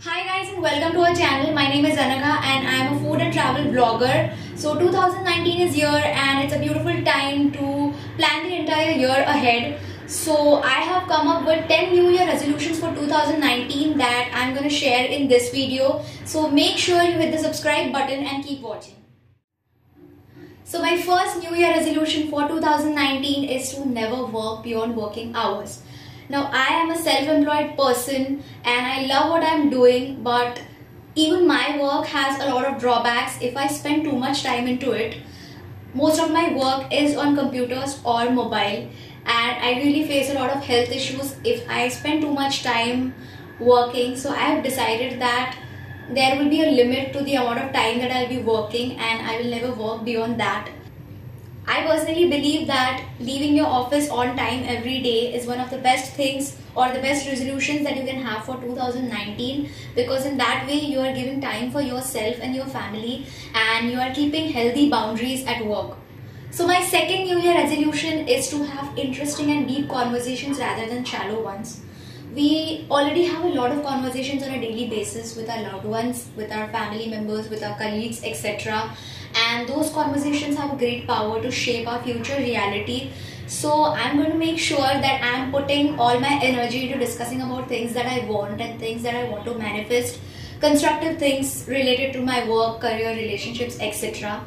Hi guys and welcome to our channel. My name is Anagha and I am a food and travel blogger. So 2019 is here and it's a beautiful time to plan the entire year ahead. So I have come up with 10 New Year resolutions for 2019 that I'm going to share in this video. So make sure you hit the subscribe button and keep watching. So my first New Year resolution for 2019 is to never work beyond working hours. Now I am a self-employed person and I love what I'm doing, but even my work has a lot of drawbacks if I spend too much time into it. Most of my work is on computers or mobile and I really face a lot of health issues if I spend too much time working. So I have decided that there will be a limit to the amount of time that I'll be working and I will never work beyond that. I personally believe that leaving your office on time every day is one of the best things or the best resolutions that you can have for 2019, because in that way you are giving time for yourself and your family and you are keeping healthy boundaries at work. So my second New Year resolution is to have interesting and deep conversations rather than shallow ones. We already have a lot of conversations on a daily basis with our loved ones, with our family members, with our colleagues, etc. And those conversations have a great power to shape our future reality. So I'm going to make sure that I'm putting all my energy into discussing about things that I want and things that I want to manifest, constructive things related to my work, career, relationships, etc.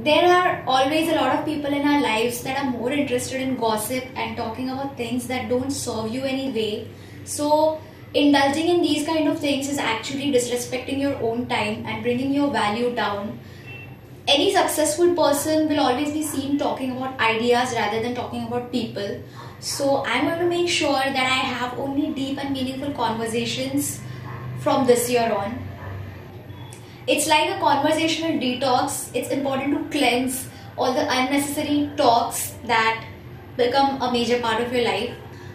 There are always a lot of people in our lives that are more interested in gossip and talking about things that don't serve you any way. So indulging in these kind of things is actually disrespecting your own time and bringing your value down. Any successful person will always be seen talking about ideas rather than talking about people. So I'm going to make sure that I have only deep and meaningful conversations from this year on. It's like a conversational detox. It's important to cleanse all the unnecessary talks that become a major part of your life.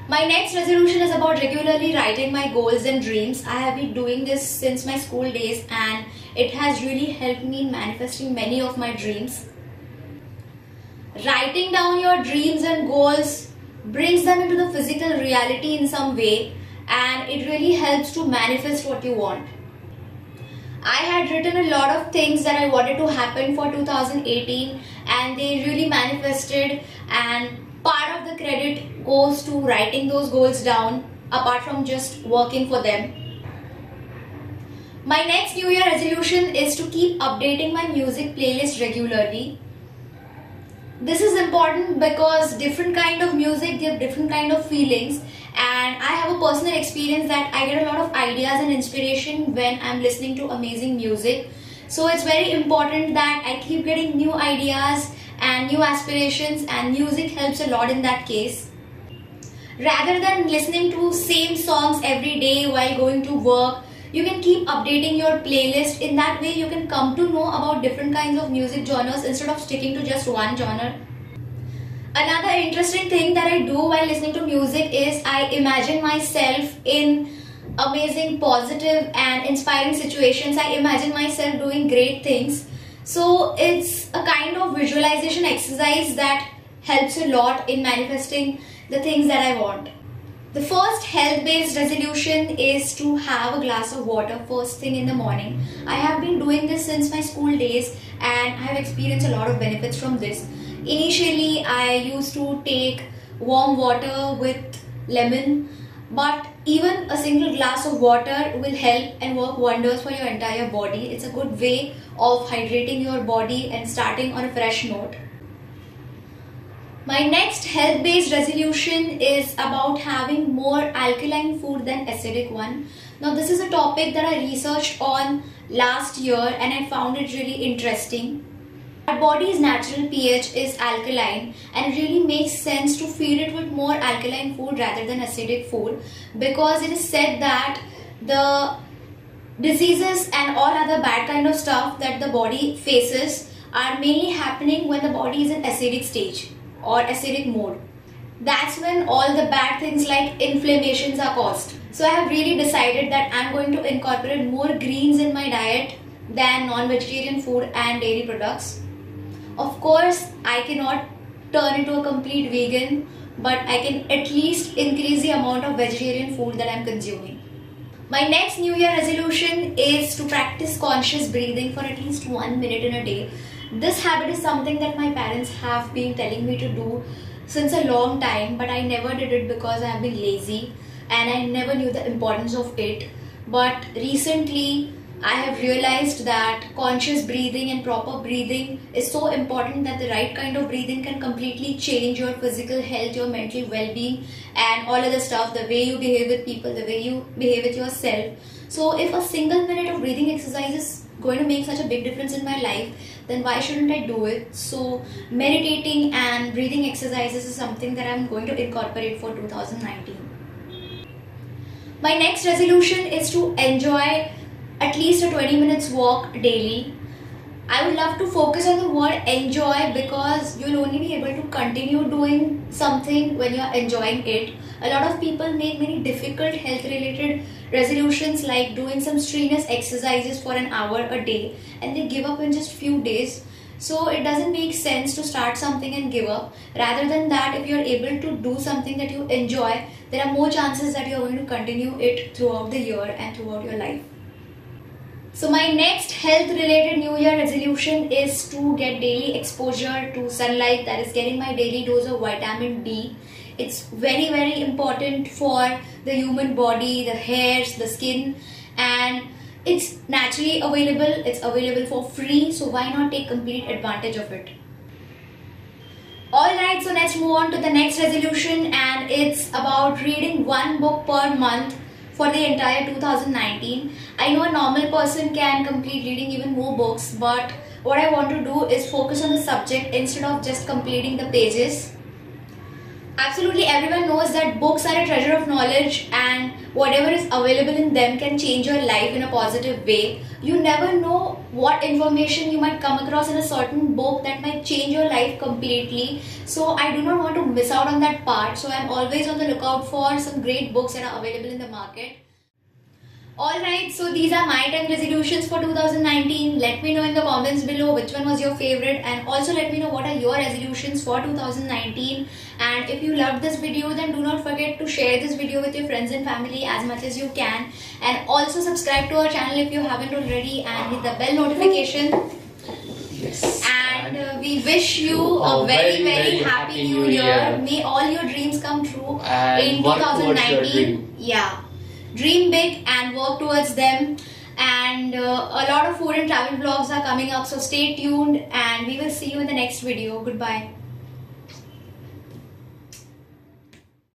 My next resolution is about regularly writing my goals and dreams. I have been doing this since my school days and it has really helped me in manifesting many of my dreams. Writing down your dreams and goals brings them into the physical reality in some way and it really helps to manifest what you want. I had written a lot of things that I wanted to happen for 2018 and they really manifested, and part of the credit goes to writing those goals down apart from just working for them. My next New Year resolution is to keep updating my music playlist regularly. This is important because different kind of music give different kind of feelings, and I have a personal experience that I get a lot of ideas and inspiration when I'm listening to amazing music. So it's very important that I keep getting new ideas and new aspirations, and music helps a lot in that case. Rather than listening to same songs every day while going to work, you can keep updating your playlist. In that way you can come to know about different kinds of music genres instead of sticking to just one genre. Another interesting thing that I do while listening to music is I imagine myself in amazing, positive and inspiring situations. I imagine myself doing great things. So it's a kind of visualization exercise that helps a lot in manifesting the things that I want. The first health-based resolution is to have a glass of water first thing in the morning. I have been doing this since my school days and I have experienced a lot of benefits from this. Initially, I used to take warm water with lemon, but even a single glass of water will help and work wonders for your entire body. It's a good way of hydrating your body and starting on a fresh note. My next health-based resolution is about having more alkaline food than acidic one. Now this is a topic that I researched on last year and I found it really interesting. Our body's natural pH is alkaline and it really makes sense to feed it with more alkaline food rather than acidic food, because it is said that the diseases and all other bad kind of stuff that the body faces are mainly happening when the body is in acidic stage or acidic mode. That's when all the bad things like inflammations are caused. So I have really decided that I'm going to incorporate more greens in my diet than non-vegetarian food and dairy products. Of course, I cannot turn into a complete vegan, but I can at least increase the amount of vegetarian food that I'm consuming. My next New Year resolution is to practice conscious breathing for at least 1 minute in a day. This habit is something that my parents have been telling me to do since a long time, but I never did it because I have been lazy and I never knew the importance of it. But recently I have realized that conscious breathing and proper breathing is so important, that the right kind of breathing can completely change your physical health, your mental well-being and all other stuff, the way you behave with people, the way you behave with yourself. So if a single minute of breathing exercise is going to make such a big difference in my life, then why shouldn't I do it? So meditating and breathing exercises is something that I'm going to incorporate for 2019. My next resolution is to enjoy at least a 20 minutes walk daily. I would love to focus on the word enjoy, because you'll only be able to continue doing something when you're enjoying it. A lot of people make many difficult health related resolutions like doing some strenuous exercises for an hour a day, and they give up in just few days. So it doesn't make sense to start something and give up. Rather than that, if you're able to do something that you enjoy, there are more chances that you're going to continue it throughout the year and throughout your life. So my next health related New Year resolution is to get daily exposure to sunlight, that is getting my daily dose of vitamin D. It's very, very important for the human body, the hairs, the skin, and it's naturally available. It's available for free, so why not take complete advantage of it? Alright, so let's move on to the next resolution, and it's about reading one book per month for the entire 2019. I know a normal person can complete reading even more books, but what I want to do is focus on the subject instead of just completing the pages. Absolutely everyone knows that books are a treasure of knowledge, and whatever is available in them can change your life in a positive way. You never know what information you might come across in a certain book that might change your life completely. So I do not want to miss out on that part. So I'm always on the lookout for some great books that are available in the market. Alright, so these are my 10 resolutions for 2019. Let me know in the comments below which one was your favorite, and also let me know what are your resolutions for 2019. And if you loved this video, then do not forget to share this video with your friends and family as much as you can. And also subscribe to our channel if you haven't already, and hit the bell notification. Yes. And we wish you a very, very happy new year. May all your dreams come true in 2019. Yeah. Dream big and work towards them. And a lot of food and travel vlogs are coming up, so stay tuned and we will see you in the next video. Goodbye.